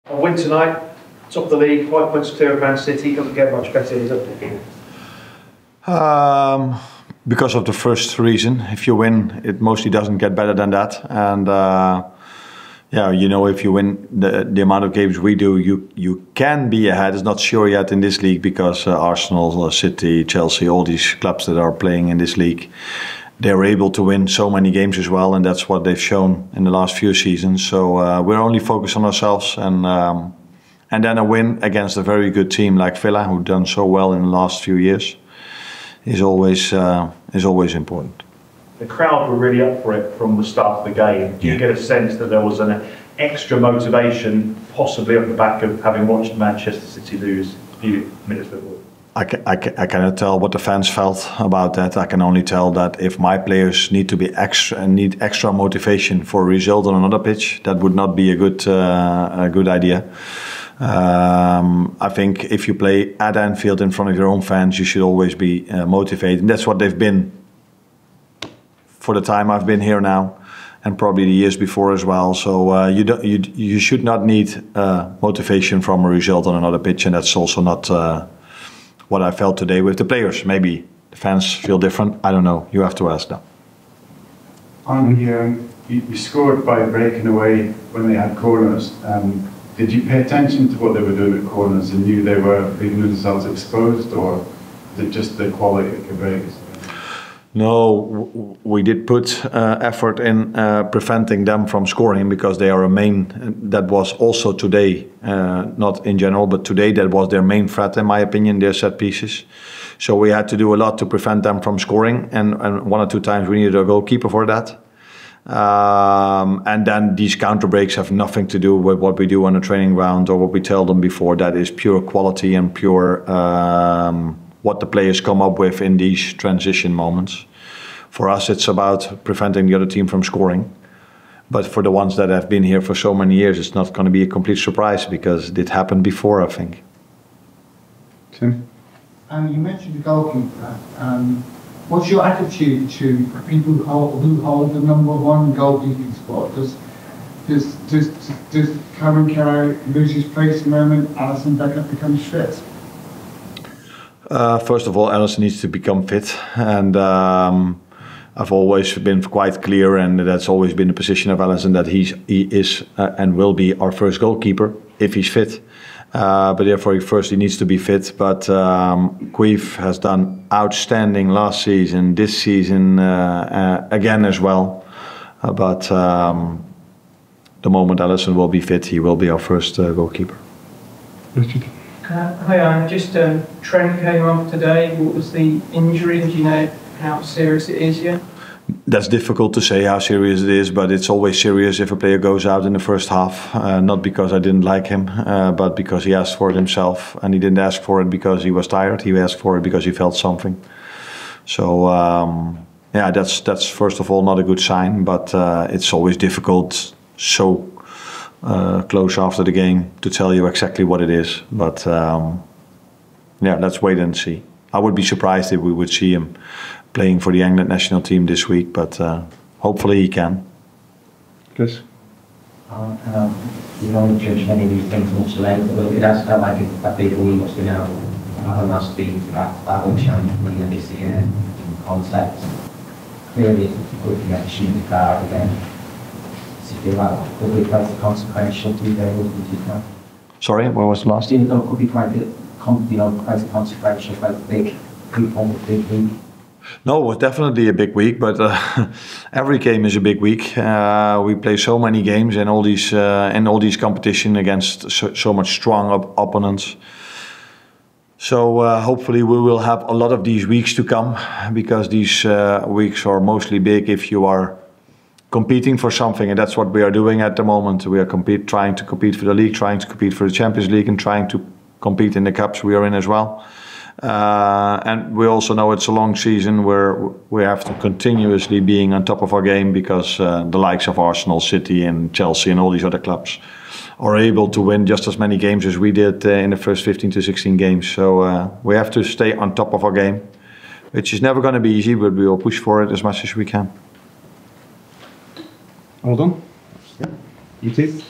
A win tonight, top of the league, 5 points clear of Man City. Doesn't get much better, does it? Because of the first reason, if you win, it mostly doesn't get better than that. And yeah, you know, if you win the amount of games we do, you can be ahead. It's not sure yet in this league because Arsenal, City, Chelsea, all these clubs that are playing in this league, they're able to win so many games as well, and that's what they've shown in the last few seasons. So we're only focused on ourselves, and then a win against a very good team like Villa, who've done so well in the last few years, is always important. The crowd were really up for it from the start of the game. Do you get a sense that there was an extra motivation, possibly off the back of having watched Manchester City lose a few minutes before? I cannot tell what the fans felt about that. I can only tell that if my players need extra motivation for a result on another pitch, that would not be a good idea. I think if you play at Anfield in front of your own fans, you should always be motivated. And that's what they've been for the time I've been here now, and probably the years before as well. So you should not need motivation from a result on another pitch, and that's also not what I felt today with the players. Maybe the fans feel different. I don't know. You have to ask them. Arne, you scored by breaking away when they had corners. Did you pay attention to what they were doing at corners and knew they were leaving themselves exposed, or is it just the quality of the breaks? No, we did put effort in preventing them from scoring, because they are a main. That was also today, not in general, but today that was their main threat, in my opinion, their set pieces. So we had to do a lot to prevent them from scoring, and one or two times we needed a goalkeeper for that. And then these counter breaks have nothing to do with what we do on the training ground or what we tell them before. That is pure quality and pure what the players come up with in these transition moments. For us, it's about preventing the other team from scoring. But for the ones that have been here for so many years, it's not going to be a complete surprise, because it did happen before, I think. Tim? You mentioned the goalkeeper. What's your attitude to people who hold the #1 goalkeeping spot? Does Cameron Carroll lose his place the moment Alisson Becker becomes fit? First of all, Alisson needs to become fit, and I've always been quite clear, and that's always been the position of Alisson, that he is and will be our first goalkeeper if he's fit. But therefore, he needs to be fit. But Queef has done outstanding last season, this season again as well. But the moment Alisson will be fit, he will be our first goalkeeper. Richard? Hi, Arne. Just Trent came off today. What was the injury? Do you know how serious it is yet? That's difficult to say how serious it is, but it's always serious if a player goes out in the first half. Not because I didn't like him, but because he asked for it himself. And he didn't ask for it because he was tired. He asked for it because he felt something. So, yeah, that's first of all not a good sign, but it's always difficult so close after the game to tell you exactly what it is. But yeah, let's wait and see. I would be surprised if we would see him playing for the England national team this week, but hopefully he can. Chris? You don't judge many of these things much later, but it has felt like a big week, you know. There must be that whole champion this year in context. Clearly, it's a good connection in the crowd again. Does it feel like it could be quite a consecration to be there with you? Sorry, what was the last? Do you know it could be quite a consecration, quite a big week? No, it was definitely a big week, but every game is a big week. We play so many games in all these competition against so much strong opponents. So hopefully we will have a lot of these weeks to come, because these weeks are mostly big if you are competing for something, and that's what we are doing at the moment. We are trying to compete for the league, trying to compete for the Champions League, and trying to compete in the cups we are in as well. And we also know it's a long season where we have to continuously being on top of our game, because the likes of Arsenal, City and Chelsea and all these other clubs are able to win just as many games as we did in the first 15 to 16 games. So we have to stay on top of our game, which is never going to be easy, but we will push for it as much as we can. All done? Yeah. You too?